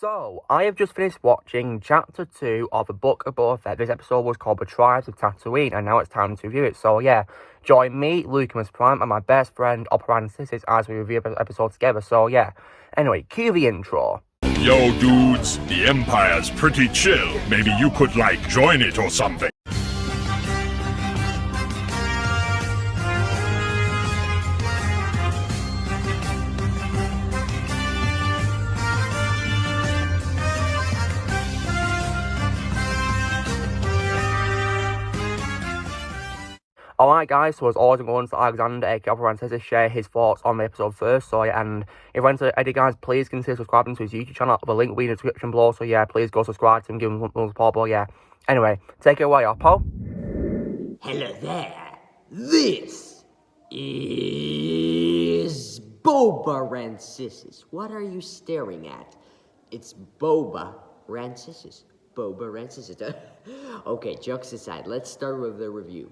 So, I have just finished watching Chapter 2 of the Book of Boba Fett. This episode was called The Tribes of Tatooine, and now it's time to review it. So, yeah, join me, Lucimus Prime, and my best friend, Oppo Ranscisis, as we review the episode together. So, yeah. Anyway, cue the intro. Yo, dudes, the Empire's pretty chill. Maybe you could, join it or something. Alright guys, so as always I'm going to Alexander, aka Oppo Ranscisis, to share his thoughts on the episode first. So yeah, and if you want to edit guys, please consider subscribing to his YouTube channel. The link will be in the description below. So yeah, please go subscribe to him, give him some support. But yeah, anyway, take it away, Oppo. Hello there. This is Boba Ranscisis. What are you staring at? It's Boba Ranscisis. Boba Ranscisis. Okay, jokes aside, let's start with the review.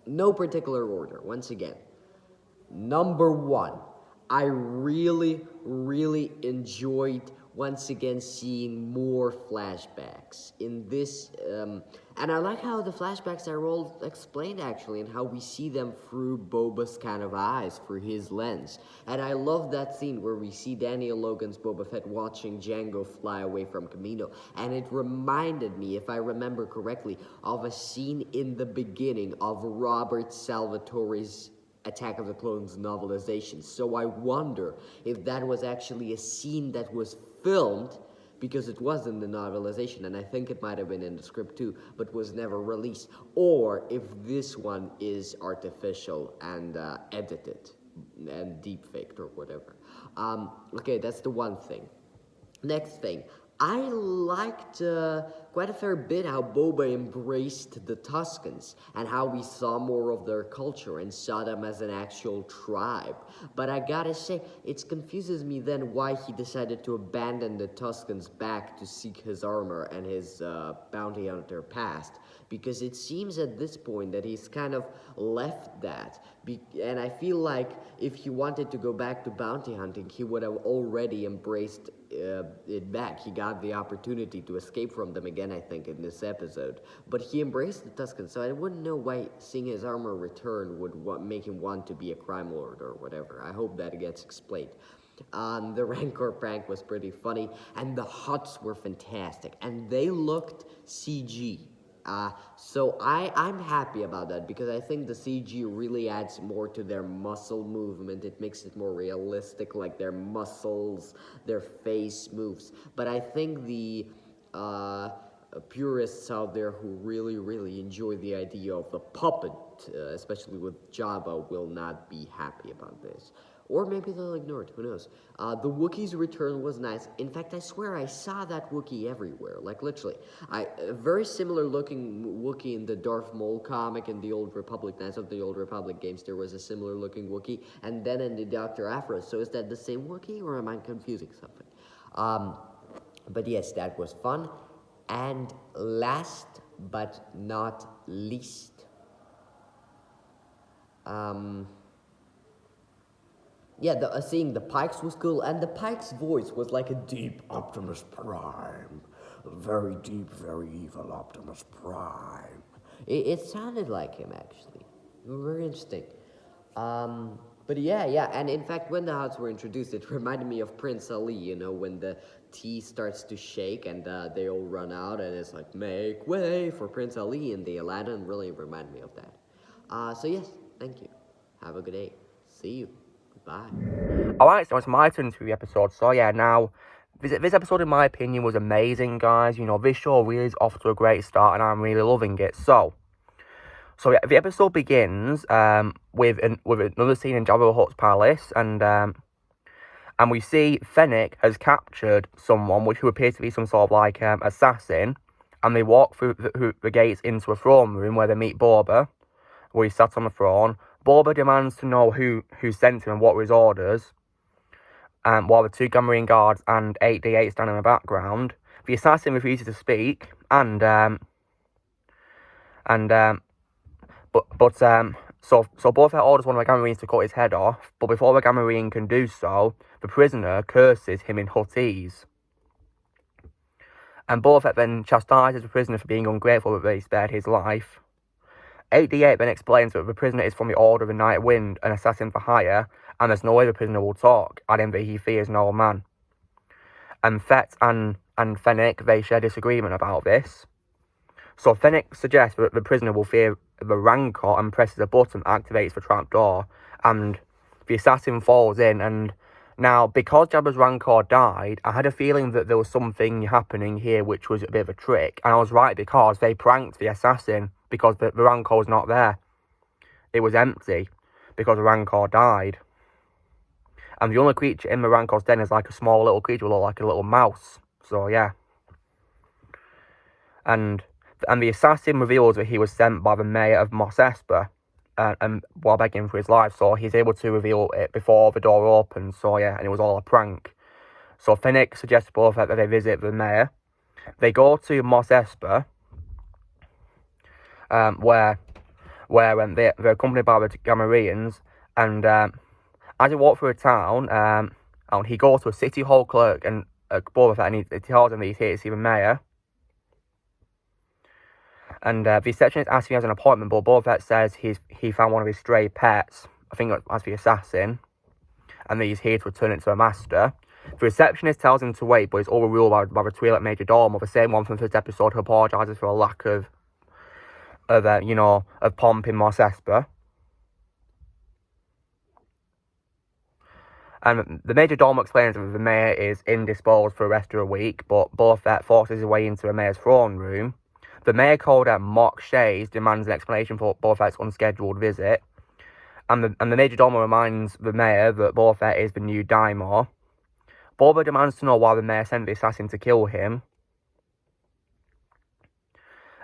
No particular order, once again. Number one, I really enjoyed once again seeing more flashbacks in this, and I like how the flashbacks are all explained actually, and how we see them through Boba's kind of eyes, through his lens. And I love that scene where we see Daniel Logan's Boba Fett watching Jango fly away from Camino, and it reminded me, if I remember correctly, of a scene in the beginning of Robert Salvatore's Attack of the Clones novelization. So I wonder if that was actually a scene that was filmed, because it was in the novelization, and I think it might have been in the script too, but was never released, or if this one is artificial and edited and deepfaked or whatever. Okay, that's the one thing. Next thing, I liked quite a fair bit how Boba embraced the Tuscans and how we saw more of their culture and saw them as an actual tribe. But I gotta say, it confuses me then why he decided to abandon the Tuscans back to seek his armor and his bounty hunter past. Because it seems at this point that he's kind of left that. And I feel like if he wanted to go back to bounty hunting, he would have already embraced it back. He got the opportunity to escape from them again, I think, in this episode. But he embraced the Tuscans, so I wouldn't know why seeing his armor return would make him want to be a crime lord or whatever. I hope that gets explained. The Rancor prank was pretty funny, and the huts were fantastic, and they looked CG. So I'm happy about that, because I think the CG really adds more to their muscle movement. It makes it more realistic, like their muscles, their face moves. But I think the purists out there who really enjoy the idea of the puppet, especially with Jabba, will not be happy about this. Or maybe they'll ignore it, who knows. The Wookiee's return was nice. In fact, I swear I saw that Wookiee everywhere, like literally. A very similar looking Wookiee in the Darth Maul comic in the Old Republic, Knights of the Old Republic games, there was a similar looking Wookiee. And then in the Dr. Aphra, so is that the same Wookiee, or am I confusing something? But yes, that was fun. And last but not least, yeah, seeing the Pikes was cool, and the Pike's voice was like a deep Optimus Prime. Very deep, very evil Optimus Prime. It sounded like him, actually. Very interesting. But yeah, and in fact, when the huts were introduced, it reminded me of Prince Ali, when the tea starts to shake and they all run out, and it's like, make way for Prince Ali in the Aladdin. Really reminded me of that. So yes, thank you. Have a good day. See you. Bye. Alright, so it's my turn to the episode. So yeah, now, this episode in my opinion was amazing, guys. This show really is off to a great start, and I'm really loving it. So yeah, the episode begins with another scene in Jabba the Hutt's palace, and we see Fennec has captured someone who appears to be some sort of assassin, and they walk through the gates into a throne room where they meet Boba, where he's sat on the throne. Boba demands to know who sent him and what were his orders, while the two Gamorrean guards and 8D8 stand in the background. The assassin refuses to speak, so Boba Fett orders one of the Gamorreans to cut his head off, but before the Gamorrean can do so, the prisoner curses him in Huttese. And Boba Fett then chastises the prisoner for being ungrateful that he spared his life. 88 then explains that the prisoner is from the Order of the Night Wind, an assassin for hire, and there's no way the prisoner will talk, adding that he fears no man. And Fett and Fennec, they share disagreement about this. So Fennec suggests that the prisoner will fear the Rancor and presses a button that activates the trapdoor, and the assassin falls in. And now, because Jabba's Rancor died, I had a feeling that there was something happening here which was a bit of a trick, and I was right because they pranked the assassin because the Rancor was not there. It was empty because the Rancor died. And the only creature in the Rancor's den is like a small little creature, like a little mouse. So yeah. And the assassin reveals that he was sent by the mayor of Mos Espa, and while begging for his life, so he's able to reveal it before the door opens. So yeah, and it was all a prank. So Fennec suggests to Boba Fett that they visit the mayor. They go to Mos Espa, where they're accompanied by the Gamorreans, and as he walks through a town, and he goes to a city hall clerk and Boba Fett, and he tells him that he's here to see the mayor. And the receptionist asks if he has an appointment, but Boba Fett says he found one of his stray pets, I think as the assassin, and that he's here to return it to the master. The receptionist tells him to wait, but he's overruled by the Twi'lek Major Domo, the same one from the first episode, who apologises for a lack of pomp in Mos Espa. And the Major Domo explains that the mayor is indisposed for the rest of the week, but Boba Fett forces his way into the mayor's throne room. The mayor, called Mock Shays, demands an explanation for Boba Fett's unscheduled visit. And the Major Domo reminds the mayor that Boba Fett is the new Daimor. Boba demands to know why the mayor sent the assassin to kill him.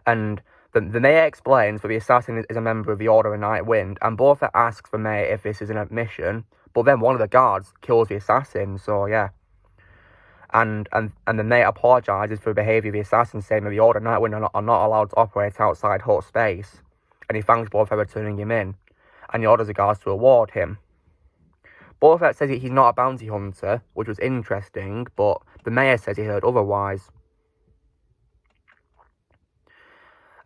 And the mayor explains that the assassin is a member of the Order of the Night Wind, and Boba Fett asks the mayor if this is an admission, but then one of the guards kills the assassin, so yeah. And the mayor apologises for the behaviour of the assassin, saying that the Order of the Night Wind are not allowed to operate outside Hutt space, and he thanks Boba Fett for turning him in, and he orders the guards to reward him. Boba Fett says he's not a bounty hunter, which was interesting, but the mayor says he heard otherwise.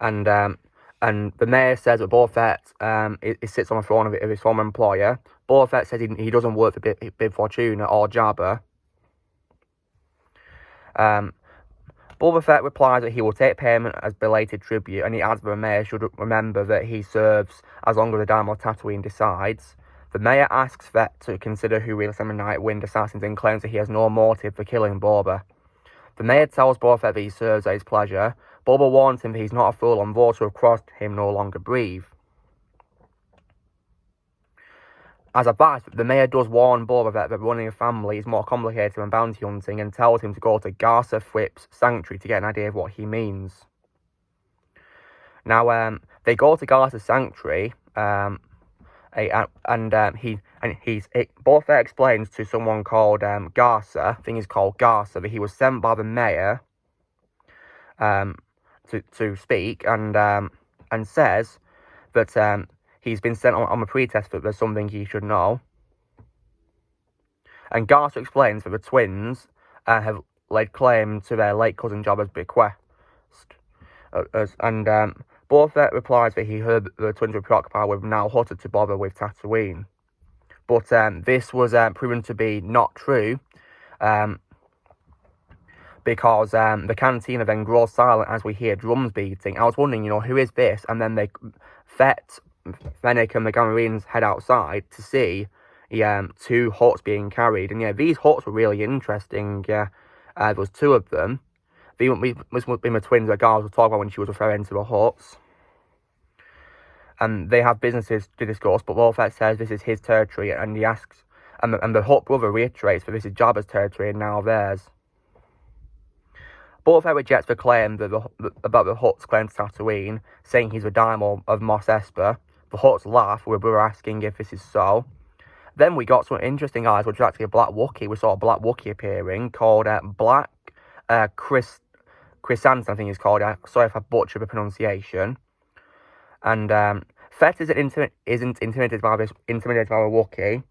And the mayor says that Boba Fett he sits on the throne of his former employer. Boba Fett says he doesn't work for Bib Fortuna or Jabba. Boba Fett replies that he will take payment as belated tribute, and he adds that the mayor should remember that he serves as long as the Daimon of Tatooine decides. The mayor asks Fett to consider who really sent the Night Wind assassins and claims that he has no motive for killing Boba. The mayor tells Boba Fett that he serves at his pleasure. Boba warns him that he's not a fool, and those who have crossed him no longer breathe. As advice, the mayor does warn Boba Fett that running a family is more complicated than bounty hunting, and tells him to go to Garsa Fwip's sanctuary to get an idea of what he means. Now, they go to Garsa's sanctuary, Boba Fett explains to someone called Garsa, I think he's called Garsa, that he was sent by the mayor to speak, and says that he's been sent on a pretext that there's something he should know. And Garsa explains that the twins have laid claim to their late cousin Jabba's bequest. And Boba Fett replies that he heard that the twins were preoccupied with now Hutted to bother with Tatooine. But this was proven to be not true, because the cantina then grows silent as we hear drums beating. I was wondering, who is this? And then Fennec and the Gamorreans head outside to see two huts being carried. And yeah, these huts were really interesting. There was two of them. These must have been the twins that Garza was talking about when she was referring to the huts. And they have businesses to discuss, but Boba Fett says this is his territory, and he asks, and the Hutt brother reiterates that this is Jabba's territory and now theirs. Boba Fett rejects the claim about the Hutt's claim to Tatooine, saying he's the Daimon of Mos Espa. The Hutts laugh, with Brother asking if this is so. Then we got some interesting eyes, which is actually a Black Wookiee. We saw a Black Wookiee appearing called Black Chrysanthemum, I think he's called. Sorry if I butchered the pronunciation. And Fett isn't intimidated by a Wookiee.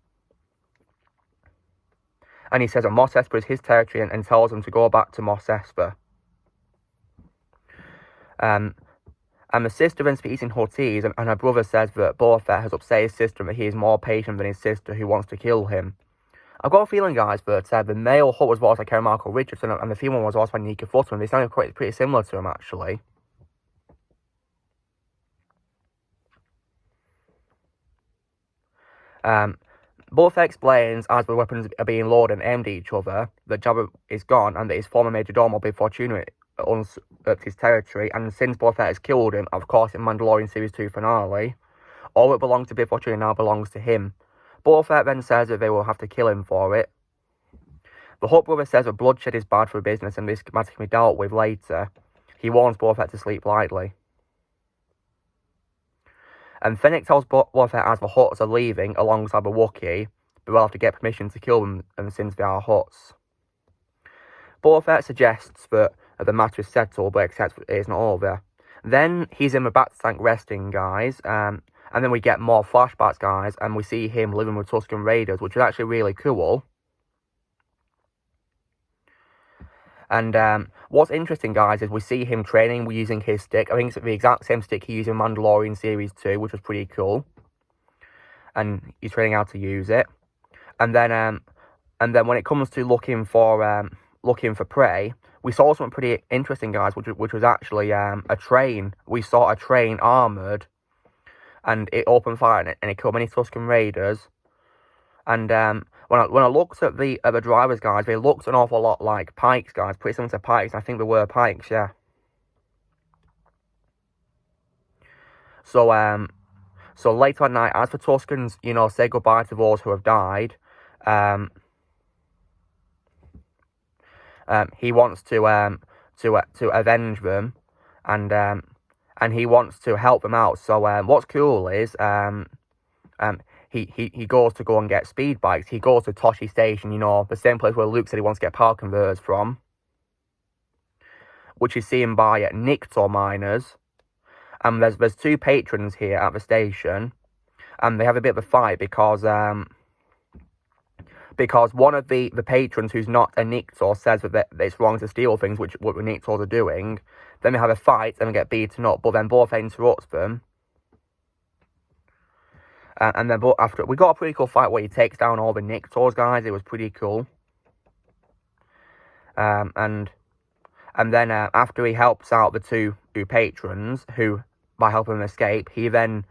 And he says that Mos Espa is his territory and tells them to go back to Mos Espa. And the sister then speaks in Huttese, and her brother says that Boba Fett has upset his sister and that he is more patient than his sister who wants to kill him. I've got a feeling, guys, that the male Hutt was voiced by Michael Richardson and the female was voiced by Nika Futterman. They sounded pretty similar to him, actually. Boba Fett explains, as the weapons are being loaded and aimed at each other, that Jabba is gone and that his former Major Domo, Bib Fortuna, usurped his territory, and since Boba Fett has killed him, of course, in Mandalorian Series 2 finale, all that belonged to Bib Fortuna now belongs to him. Boba Fett then says that they will have to kill him for it. The Hutt brother says that bloodshed is bad for business and this matter can be dealt with later. He warns Boba Fett to sleep lightly. And Fennec tells Boba Fett as the Hutts are leaving alongside the Wookiee, but they'll have to get permission to kill them since they are Hutts. Boba Fett suggests that the matter is settled, but accepts it is not over. Then he's in the back tank resting, guys, and then we get more flashbacks, guys, and we see him living with Tuscan Raiders, which is actually really cool. And what's interesting, guys, is we see him training using his stick. I think it's the exact same stick he used in Mandalorian Series 2, which was pretty cool. And he's training how to use it. And then when it comes to looking for prey, we saw something pretty interesting, guys, which was actually a train. We saw a train armoured, and it opened fire and it killed many Tuscan Raiders. And when I looked at the drivers, guys, they looked an awful lot like Pikes, guys, pretty similar to Pikes. I think they were Pikes, yeah. So later at night, as the Tuscans, say goodbye to those who have died, he wants to avenge them, and he wants to help them out. So what's cool is he goes to go and get speed bikes. He goes to Toshi Station, the same place where Luke said he wants to get power converters from, which is seen by Nikto miners. And there's two patrons here at the station, and they have a bit of a fight because one of the patrons who's not a Nikto says that it's wrong to steal things, which what the Niktos are doing. Then they have a fight and they get beaten up, but then Boba interrupts them. And then after, we got a pretty cool fight where he takes down all the Niktos, guys. It was pretty cool. And then after he helps out the two patrons, who by helping them escape, he then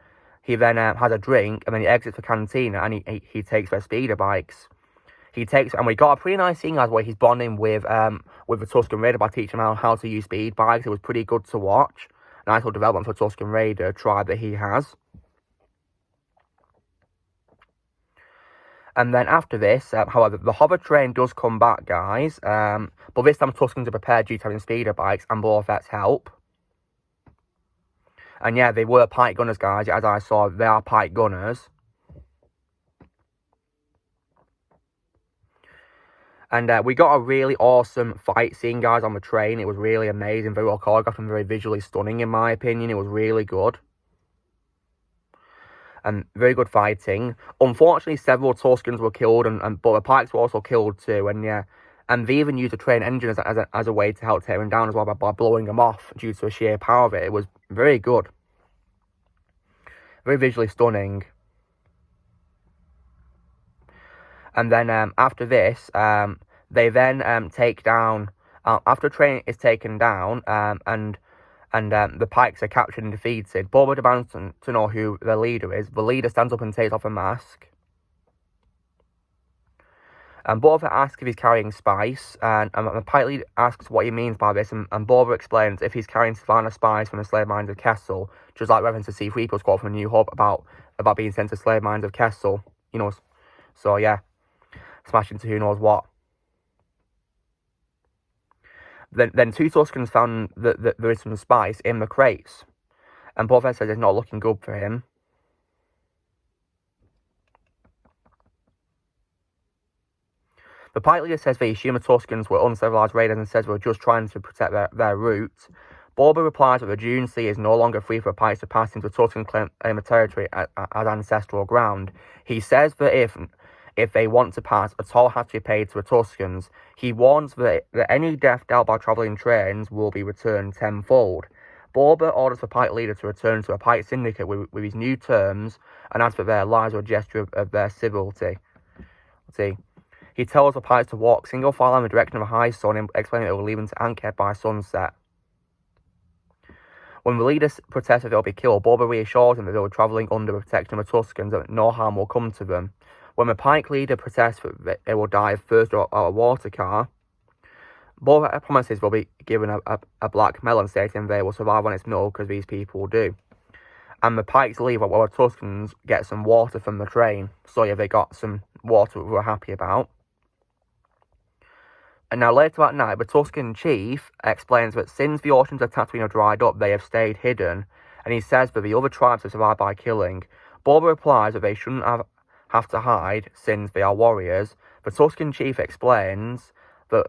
has a drink, and then he exits the cantina, and he takes their speeder bikes. And we got a pretty nice scene, guys, where he's bonding with the Tuscan Raider by teaching him how to use speed bikes. It was pretty good to watch. Nice little development for Tuscan Raider tribe that he has. And then after this, however, the hover train does come back, guys. But this time Tuscans are prepared due to having speeder bikes and Boba Fett's help. And yeah, they were pike gunners, guys. As I saw, they are pike gunners. And we got a really awesome fight scene, guys, on the train. It was really amazing, very well choreographed and very visually stunning, in my opinion. It was really good. And very good fighting. Unfortunately, several Tuscans were killed, but the Pikes were also killed too. And yeah, and they even used a train engine as a way to help tear them down as well by blowing them off due to the sheer power of it. It was very good, very visually stunning. And then after this, they then take down. After a train is taken down, and the Pikes are captured and defeated, Boba demands to know who their leader is. The leader stands up and takes off a mask. And Boba asks if he's carrying spice, and the Pike leader asks what he means by this, and Boba explains if he's carrying Savannah spice from the slave mines of Kessel, just like reference to C-3PO's quote from A New Hope about being sent to slave mines of Kessel, So yeah, smash into who knows what. Then two Tuscans found that there is some spice in the crates. And Boba says it's not looking good for him. The Pike leader says they assume the Tuscans were uncivilized raiders and says they were just trying to protect their route. Boba replies that the Dune Sea is no longer free for Pikes to pass into Tuscan claim a territory as ancestral ground. He says that if if they want to pass, a toll has to be paid to the Tuscans. He warns that any death dealt by travelling trains will be returned tenfold. Boba orders the Pike leader to return to a Pike syndicate with his new terms, and asks for their lives or a gesture of their civility. He tells the Pikes to walk single file in the direction of the high sun, explaining that it will leave them to Ankh by sunset. When the leader protests that they'll be killed, Boba reassures them that they were travelling under the protection of the Tuscans and that no harm will come to them. When the Pike leader protests that they will die first out of a water car, Boba promises they'll be given a black melon, stating they will survive on its milk, because these people do. And the Pikes leave while the Tuscans get some water from the train. So yeah, they got some water we were happy about. And now later that night, the Tuscan chief explains that since the oceans of Tatooine have dried up, they have stayed hidden, and he says that the other tribes have survived by killing. Boba replies that they shouldn't have to hide since they are warriors. The Tuscan chief explains that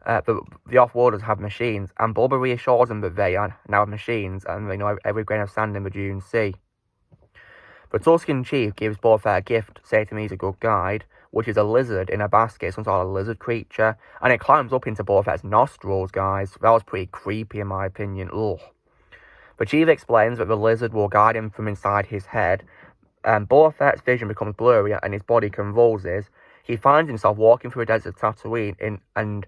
the off-worlders have machines, and Boba reassures them that they are now machines, and they know every grain of sand in the Dune Sea. The Tuscan chief gives Boba Fett a gift, stating he's a good guide, which is a lizard in a basket, some sort of lizard creature, and it climbs up into Boba Fett's nostrils, guys. That was pretty creepy in my opinion. Ugh. The chief explains that the lizard will guide him from inside his head, and Boba Fett's vision becomes blurry and his body convulses. He finds himself walking through a desert of Tatooine, and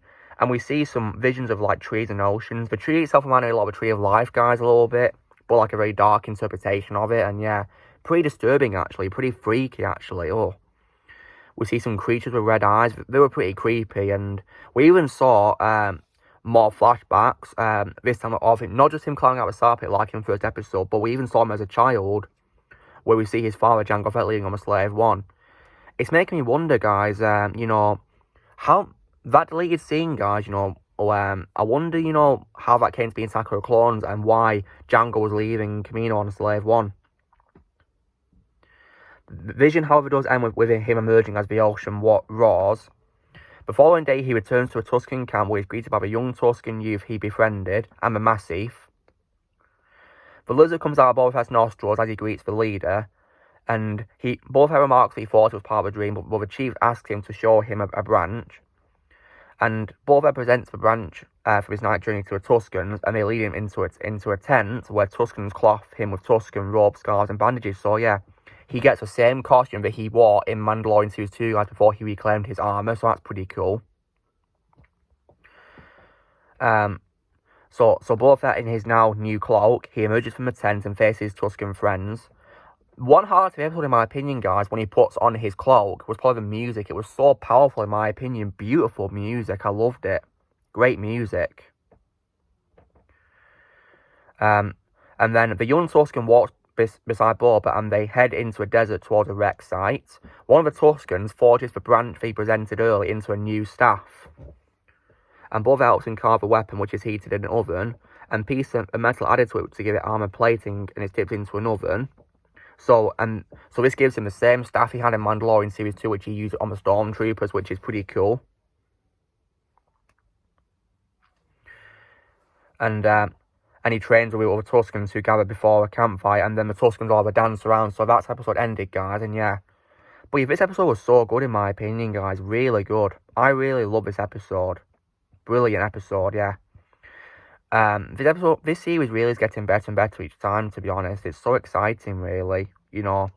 we see some visions of like trees and oceans. The tree itself reminded me a lot of a tree of life, guys, a little bit, but like a very dark interpretation of it, and yeah, pretty disturbing actually, pretty freaky actually. Oh. We see some creatures with red eyes. They were pretty creepy, and we even saw more flashbacks this time of it. Not just him climbing out of the Star Pit like in the first episode, but we even saw him as a child, where we see his father, Jango Fett, leading on the Slave One. It's making me wonder, guys, you know, how that deleted scene, guys, you know, I wonder, you know, how that came to be in Attack of the Clones and why Jango was leaving Kamino on Slave One. The vision, however, does end with him emerging as the ocean roars. The following day, he returns to a Tuscan camp where he's greeted by the young Tuscan youth he befriended and the Massif. The lizard comes out of Boba Fett's nostrils as he greets the leader, and Boba Fett remarks that he thought it was part of a dream, but the chief asks him to show him a branch. And Boba Fett presents the branch for his night journey to the Tuscans, and they lead him into a tent where Tuscans cloth him with Tuscan robes, scarves, and bandages. So yeah, he gets the same costume that he wore in Mandalorian Series 2, guys, before he reclaimed his armor, so that's pretty cool. So Boba Fett in his now new cloak, he emerges from the tent and faces his Tuscan friends. One highlight of the episode, in my opinion, guys, when he puts on his cloak, was probably the music. It was so powerful, in my opinion. Beautiful music. I loved it. Great music. And then the young Tuscan walks beside Boba, and they head into a desert towards a wreck site. One of the Tuscans forges the branch he presented early into a new staff. And Boba helps him carve a weapon which is heated in an oven, and pieces of metal added to it to give it armor plating, and it's dipped into an oven. So this gives him the same staff he had in Mandalorian Series 2, which he used on the Stormtroopers, which is pretty cool. And he trains with other Tuscans who gather before a campfire, and then the Tuscans all have a dance around. So that's how the episode ended, guys, and yeah. But yeah, this episode was so good, in my opinion, guys. Really good. I really love this episode. Brilliant episode, yeah. This series really is getting better and better each time, to be honest. It's so exciting, really. You know,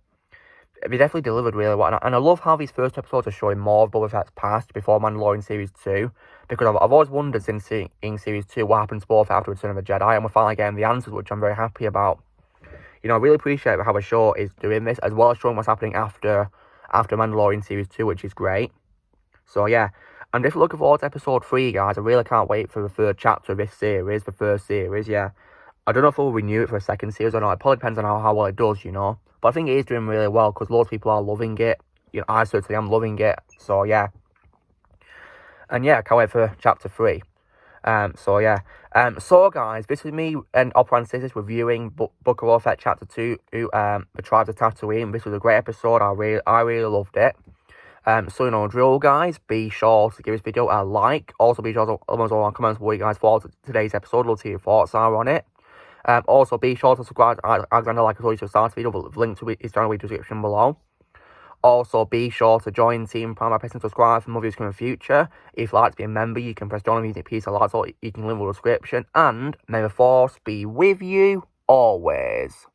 they definitely delivered really well. And I love how these first episodes are showing more of Boba Fett's past before Mandalorian Series 2. Because I've always wondered since seeing Series 2 what happened to Boba Fett after Return of the Jedi. And we're finally getting the answers, which I'm very happy about. You know, I really appreciate how the show is doing this, as well as showing what's happening after Mandalorian Series 2, which is great. So, yeah. I'm definitely looking forward to episode 3, guys. I really can't wait for the third chapter of this series, the first series, yeah. I don't know if we'll renew it for a second series or not. It probably depends on how well it does, you know. But I think it is doing really well, because loads of people are loving it. You know, I certainly am loving it. So, yeah. And, yeah, I can't wait for chapter 3. So, yeah. So, guys, this is me and Ranscisis reviewing Book of Boba Fett chapter 2, The Tribes of Tatooine. This was a great episode. I really loved it. So, you know, drill, guys, be sure to give this video a like. Also, be sure to comment on comments what you guys thought of today's episode. Love to hear your thoughts are on it. Also, be sure to subscribe to Alexander, like I told you to start the video. The link to his channel in the description below. Also, be sure to join Team Prime by pressing subscribe for more videos coming in the future. If you'd like to be a member, you can press join on music piece of lights, or you can link in the description. And may the force be with you always.